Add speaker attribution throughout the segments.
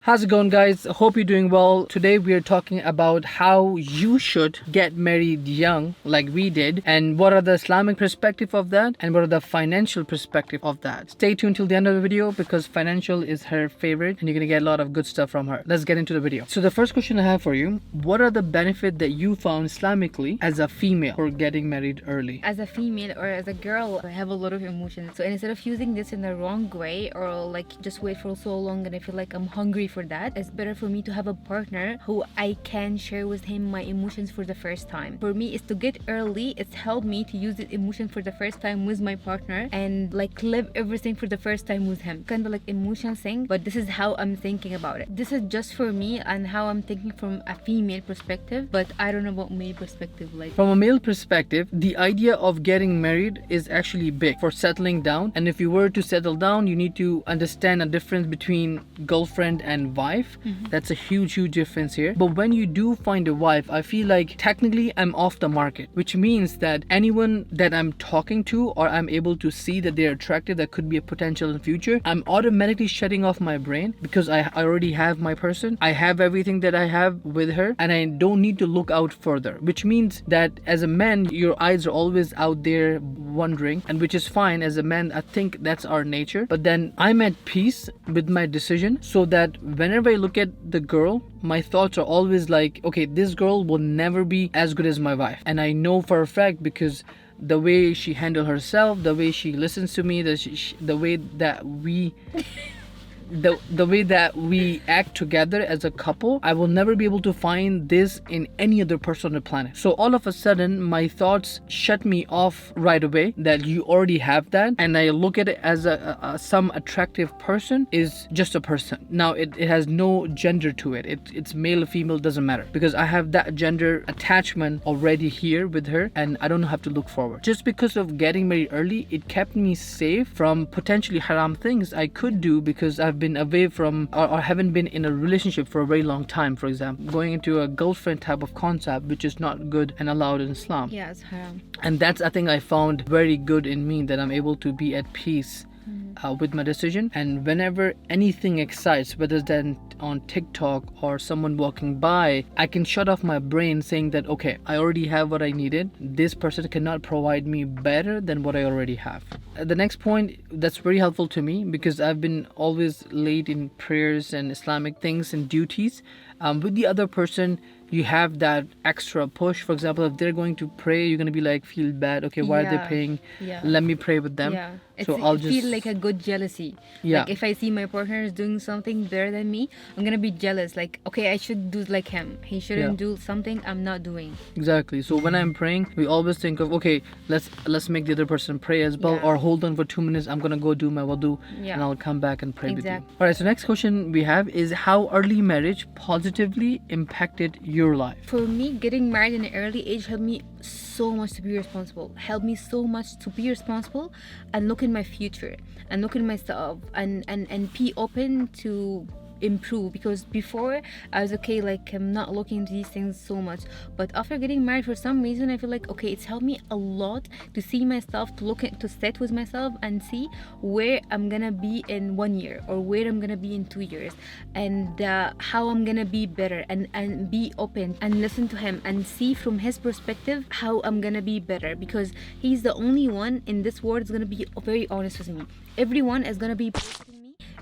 Speaker 1: How's it going, guys? Hope you're doing well. Today we are talking about how you should get married young like we did, and what are the Islamic perspective of that, and what are the financial perspective of that. Stay tuned till the end of the video because financial is her favorite and you're gonna get a lot of good stuff from her. Let's get into the video. So the first question I have for you, what are the benefits that you found Islamically as a female for getting married early?
Speaker 2: As a female or as a girl, I have a lot of emotions. So instead of using this in the wrong way or like just wait for so long and I feel like I'm hungry for that, it's better for me to have a partner who I can share with him my emotions for the first time. For me, is to get early. It's helped me to use the emotion for the first time with my partner and like live everything for the first time with him. Kind of like emotional thing, but this is how I'm thinking about it. This is just for me and how I'm thinking from a female perspective, but I don't know about male perspective. Like
Speaker 1: from a male perspective, the idea of getting married is actually big for settling down. And if you were to settle down, you need to understand a difference between girlfriend and wife. That's a huge difference here. But when you do find a wife, I feel like technically I'm off the market, which means that anyone that I'm talking to or I'm able to see that they're attractive, that could be a potential in the future, I'm automatically shutting off my brain because I already have my person. I have everything that I have with her and I don't need to look out further, which means that as a man, your eyes are always out there wondering, and which is fine. As a man, I think that's our nature. But then I'm at peace with my decision, so that whenever I look at the girl, my thoughts are always like, okay, this girl will never be as good as my wife. And I know for a fact because the way she handles herself, the way she listens to me, the way that we the way that we act together as a couple, I will never be able to find this in any other person on the planet. So all of a sudden my thoughts shut me off right away that you already have that, and I look at it as some attractive person is just a person. Now it has no gender to it. It's male or female, doesn't matter, because I have that gender attachment already here with her and I don't have to look forward. Just because of getting married early, it kept me safe from potentially haram things I could do because I've been away from or haven't been in a relationship for a very long time. For example, going into a girlfriend type of concept, which is not good and allowed in Islam.
Speaker 2: yeah, it's haram.
Speaker 1: And that's, I think, I found very good in me, that I'm able to be at peace with my decision. And whenever anything excites, whether that's on TikTok or someone walking by, I can shut off my brain saying that, okay, I already have what I needed. This person cannot provide me better than what I already have. The next point that's very helpful to me, because I've been always late in prayers and Islamic things and duties. With the other person, you have that extra push. For example, if they're going to pray, you're going to be like, feel bad. Okay, why are they praying?
Speaker 2: Yeah.
Speaker 1: Let me pray with them.
Speaker 2: Yeah.
Speaker 1: So I'll just
Speaker 2: feel like a good jealousy.
Speaker 1: Yeah.
Speaker 2: Like if I see my partner is doing something better than me, I'm gonna be jealous. Like, okay, I should do like him. He shouldn't do something I'm not doing.
Speaker 1: Exactly. So when I'm praying, we always think of, okay, let's make the other person pray as well, or hold on for 2 minutes. I'm gonna go do my wudu and I'll come back and pray with you. All right. So next question we have is how early marriage positively impacted your life.
Speaker 2: For me, getting married in an early age helped me so much to be responsible. Helped me so much to be responsible and look in my future and look at myself and be open to improve. Because before I was okay, like I'm not looking into these things so much, but after getting married, for some reason I feel like, okay, it's helped me a lot to see myself, to sit with myself and see where I'm gonna be in 1 year or where I'm gonna be in 2 years, and how I'm gonna be better, and be open and listen to him and see from his perspective how I'm gonna be better, because he's the only one in this world is gonna be very honest with me. Everyone is gonna be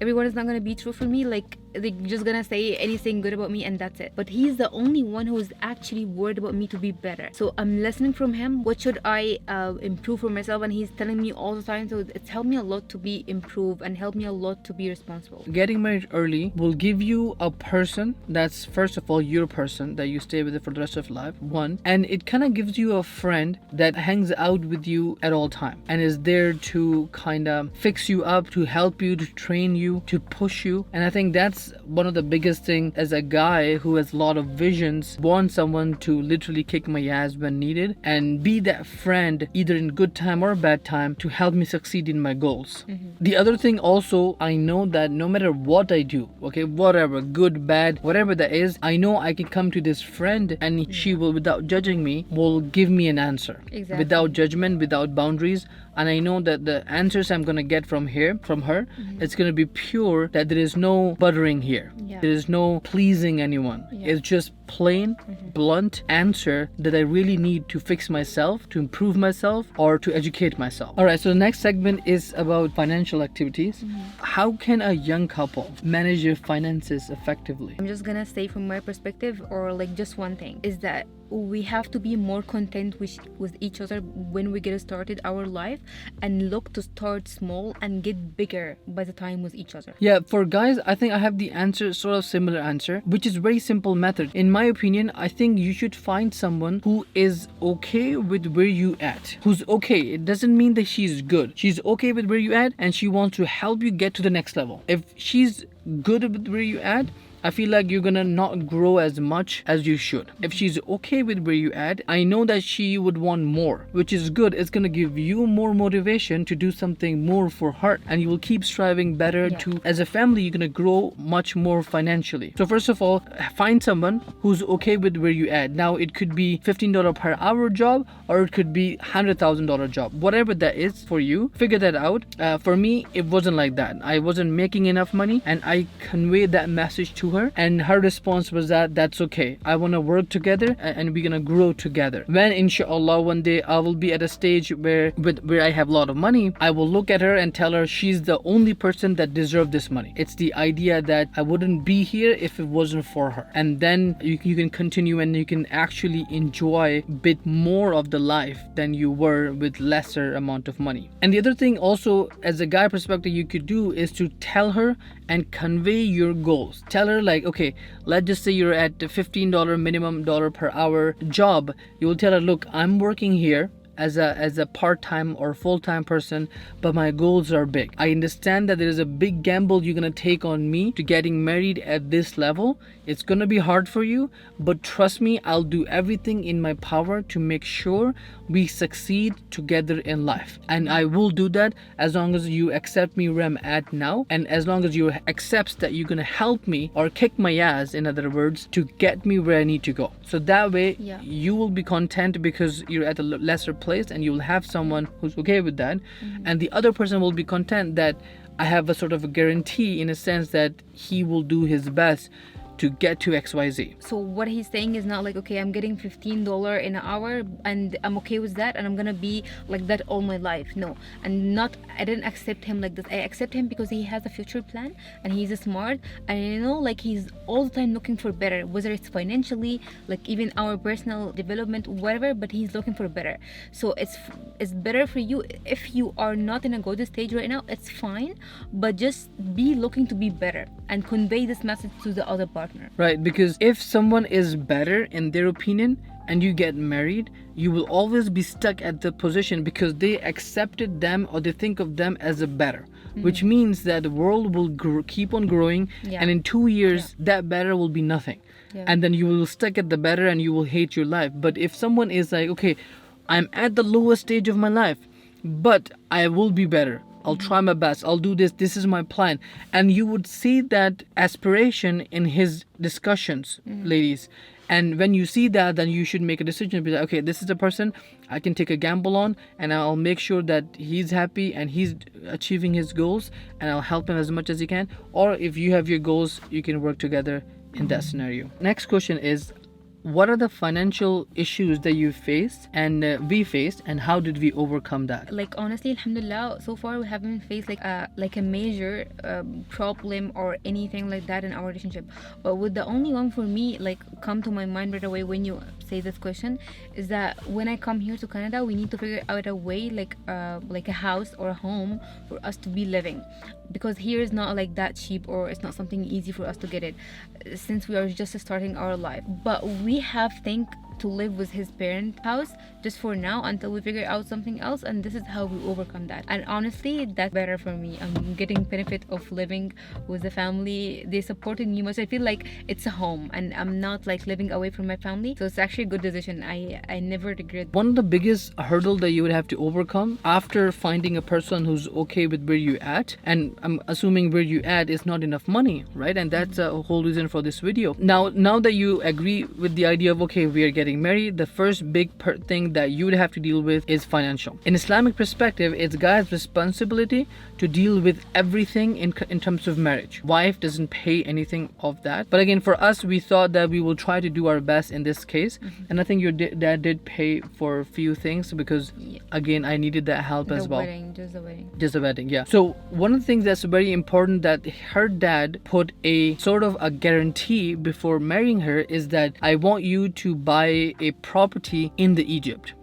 Speaker 2: everyone is not going to be true for me. Like they're just gonna say anything good about me and that's it. But he's the only one who is actually worried about me to be better. So I'm listening from him. What should I improve for myself? And he's telling me all the time. So it's helped me a lot to be improved and helped me a lot to be responsible.
Speaker 1: Getting married early will give you a person that's, first of all, your person that you stay with it for the rest of life, one. And it kind of gives you a friend that hangs out with you at all time and is there to kind of fix you up, to help you, to train you, to push you. And I think that's one of the biggest thing as a guy who has a lot of visions. Want someone to literally kick my ass when needed and be that friend either in good time or bad time to help me succeed in my goals. The other thing also, I know that no matter what I do, okay, whatever, good, bad, whatever that is, I know I can come to this friend and she will, without judging me, will give me an answer.
Speaker 2: Exactly.
Speaker 1: Without judgment, without boundaries, and I know that the answers I'm gonna get from her, it's gonna be pure, that there is no buttering here.
Speaker 2: Yeah.
Speaker 1: There is no pleasing anyone.
Speaker 2: Yeah.
Speaker 1: It's just plain, blunt answer that I really need to fix myself, to improve myself, or to educate myself. All right, so the next segment is about financial activities. How can a young couple manage their finances effectively?
Speaker 2: I'm just gonna say from my perspective, or like just one thing, is that we have to be more content with each other when we get started our life, and look to start small and get bigger by the time with each other.
Speaker 1: Yeah, for guys, I think I have the answer, sort of similar answer, which is very simple method. In my opinion, I think you should find someone who is okay with where you at. Who's okay. It doesn't mean that she's good. She's okay with where you at, and she wants to help you get to the next level. If she's good with where you at, I feel like you're gonna not grow as much as you should. If she's okay with where you at, I know that she would want more, which is good. It's gonna give you more motivation to do something more for her, and you will keep striving better.
Speaker 2: Yeah.
Speaker 1: To, as a family, you're gonna grow much more financially. So first of all, find someone who's okay with where you at. Now it could be $15 per hour job, or it could be $100,000 job. Whatever that is for you, figure that out. For me, it wasn't like that. I wasn't making enough money, and I conveyed that message to her, and her response was that that's okay. I want to work together, and we're gonna grow together. When inshallah one day I will be at a stage where I have a lot of money, I will look at her and tell her she's the only person that deserves this money. It's the idea that I wouldn't be here if it wasn't for her, and then you can continue, and you can actually enjoy a bit more of the life than you were with lesser amount of money. And the other thing also, as a guy perspective, you could do is to tell her and convey your goals. Tell her like, okay, let's just say you're at the $15 minimum dollar per hour job. You will tell her, look, I'm working here as a part-time or full-time person, but my goals are big. I understand that there is a big gamble you're gonna take on me to getting married at this level. It's gonna be hard for you, but trust me, I'll do everything in my power to make sure we succeed together in life. And I will do that as long as you accept me where I'm at now, and as long as you accept that you're gonna help me or kick my ass, in other words, to get me where I need to go. So that way,
Speaker 2: Yeah.
Speaker 1: you will be content because you're at a lesser place, and you'll have someone who's okay with that, and the other person will be content that I have a sort of a guarantee, in a sense that he will do his best to get to XYZ.
Speaker 2: So what he's saying is not like, okay, I'm getting $15 an hour and I'm okay with that, and I'm gonna be like that all my life. No, and not, I didn't accept him like this. I accept him because he has a future plan, and he's smart, and you know, like he's all the time looking for better, whether it's financially, like even our personal development, whatever, but he's looking for better. So it's better for you if you are not in a good stage right now. It's fine, but just be looking to be better and convey this message to the other partner.
Speaker 1: Right, because if someone is better in their opinion and you get married, you will always be stuck at the position because they accepted them, or they think of them as a better, which means that the world will keep on growing,
Speaker 2: Yeah.
Speaker 1: and in 2 years that better will be nothing.
Speaker 2: Yeah.
Speaker 1: And then you will stuck at the better, and you will hate your life. But if someone is like, okay, I'm at the lowest stage of my life, but I will be better, I'll try my best, I'll do this is my plan, and you would see that aspiration in his discussions, ladies. And when you see that, then you should make a decision, be like, okay, this is the person I can take a gamble on, and I'll make sure that he's happy and he's achieving his goals, and I'll help him as much as he can. Or if you have your goals, you can work together in that scenario. Next question is, what are the financial issues that you faced and we faced, and how did we overcome that?
Speaker 2: Like honestly, alhamdulillah, so far we haven't faced like a major problem or anything like that in our relationship. But with the only one for me, like come to my mind right away when you say this question, is that when I come here to Canada, we need to figure out a way, like a house or a home for us to be living, because here is not like that cheap, or it's not something easy for us to get it, since we are just starting our life. But we have think to live with his parent house just for now until we figure out something else, and this is how we overcome that. And honestly, that's better for me. I'm getting benefit of living with the family. They supported me much. I feel like it's a home, and I'm not like living away from my family, so it's actually a good decision. I never regret.
Speaker 1: One of the biggest hurdle that you would have to overcome after finding a person who's okay with where you at, and I'm assuming where you at is not enough money, right? And that's a whole reason for this video. Now that you agree with the idea of, okay, we are getting getting married, the first big thing that you would have to deal with is financial. In Islamic perspective, it's guy's responsibility to deal with everything in terms of marriage. Wife doesn't pay anything of that. But again, for us, we thought that we will try to do our best in this case. And I think your dad did pay for a few things because, again, I needed that help as well.
Speaker 2: Just the wedding.
Speaker 1: Just the wedding, yeah. So one of the things that's very important that her dad put a sort of a guarantee before marrying her is that I want you to buy a property in the Egypt.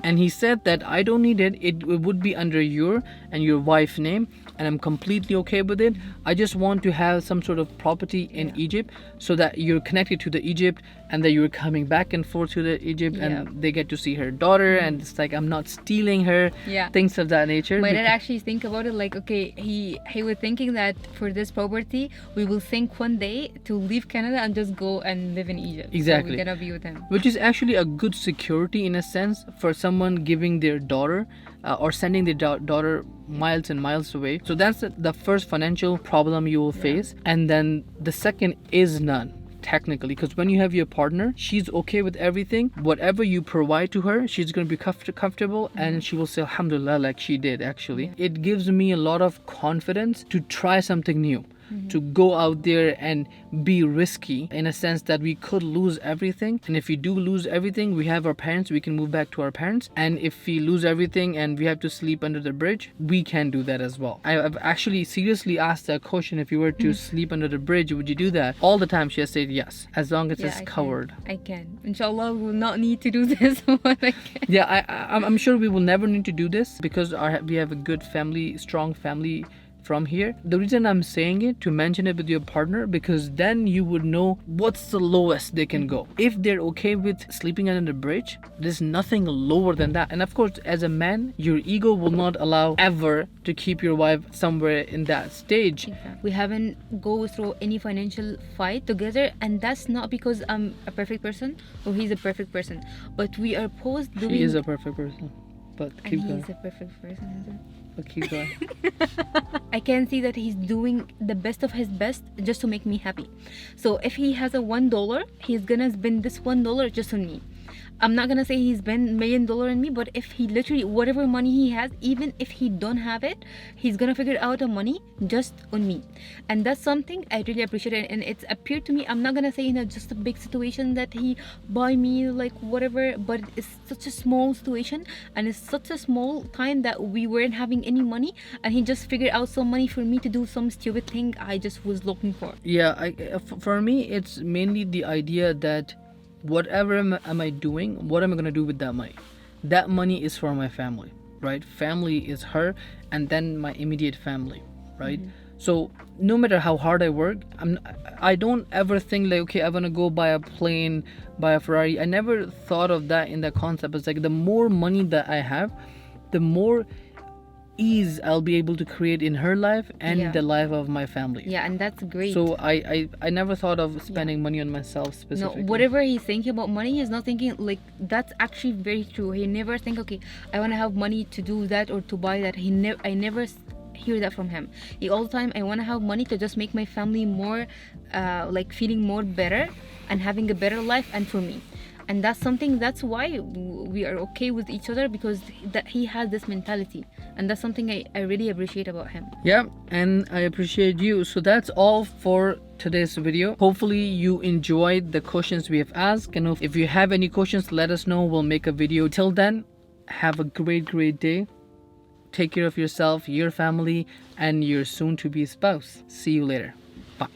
Speaker 1: And he said that I don't need it. It would be under your and your wife's name, and I'm completely okay with it. I just want to have some sort of property in Egypt so that you're connected to the Egypt and that you're coming back and forth to the Egypt and they get to see her daughter and it's like I'm not stealing her, things of that nature.
Speaker 2: My dad actually think about it like, okay, he was thinking that for this property we will think one day to leave Canada and just go and live in Egypt.
Speaker 1: Exactly.
Speaker 2: So we're gonna be with him.
Speaker 1: Which is actually a good security in a sense for someone giving their daughter or sending their daughter miles and miles away. So that's the first financial problem you will face. And then the second is none, technically, because when you have your partner, she's okay with everything. Whatever you provide to her, she's going to be comfortable and she will say alhamdulillah, like she did actually. It gives me a lot of confidence to try something new. To go out there and be risky in a sense that we could lose everything, and if we do lose everything, we have our parents, we can move back to our parents. And if we lose everything and we have to sleep under the bridge, we can do that as well. I've actually seriously asked that question, if you were to sleep under the bridge, would you do that? All the time she has said yes, as long as it's covered.
Speaker 2: I can. Inshallah, we will not need to do this. But I can.
Speaker 1: Yeah, I'm sure we will never need to do this because we have a good family, strong family from here. The reason I'm saying it, to mention it with your partner, because then you would know what's the lowest they can go. If they're okay with sleeping under the bridge, there's nothing lower than that. And of course, as a man, your ego will not allow ever to keep your wife somewhere in that stage.
Speaker 2: We haven't go through any financial fight together, and that's not because I'm a perfect person or he's a perfect person, but we are both doing.
Speaker 1: He is a perfect person, but keep going.
Speaker 2: He's a perfect person, is it?
Speaker 1: But keep going.
Speaker 2: I can see that he's doing the best of his best just to make me happy. So if he has a $1, he's gonna spend this $1 just on me. I'm not gonna say he spent $1 million on me, but if he literally, whatever money he has, even if he don't have it, he's gonna figure out the money just on me. And that's something I really appreciate. And it's appeared to me, I'm not gonna say in just a big situation that he buy me like whatever, but it's such a small situation and it's such a small time that we weren't having any money, and he just figured out some money for me to do some stupid thing I just was looking for.
Speaker 1: Yeah, for me, it's mainly the idea that whatever am I doing, what am I going to do with that money? That money is for my family, right? Family is her and then my immediate family, right? So no matter how hard I work, I don't ever think like, okay, I want to go buy a plane, buy a Ferrari. I never thought of that in that concept. It's like the more money that I have, the more ease I'll be able to create in her life and the life of my family.
Speaker 2: Yeah, and that's great.
Speaker 1: So I never thought of spending money on myself specifically.
Speaker 2: No, whatever he's thinking about money, he's not thinking like, that's actually very true. He never think, okay, I want to have money to do that or to buy that. I never hear that from him. He all the time, I want to have money to just make my family more like feeling more better and having a better life, and for me. And that's why we are okay with each other, because that he has this mentality, and that's something I really appreciate about him.
Speaker 1: Yeah, and I appreciate you. So that's all for today's video. Hopefully you enjoyed the questions we have asked, and if you have any questions, let us know. We'll make a video. Till then, have a great day. Take care of yourself, your family, and your soon to be spouse. See you later. Bye.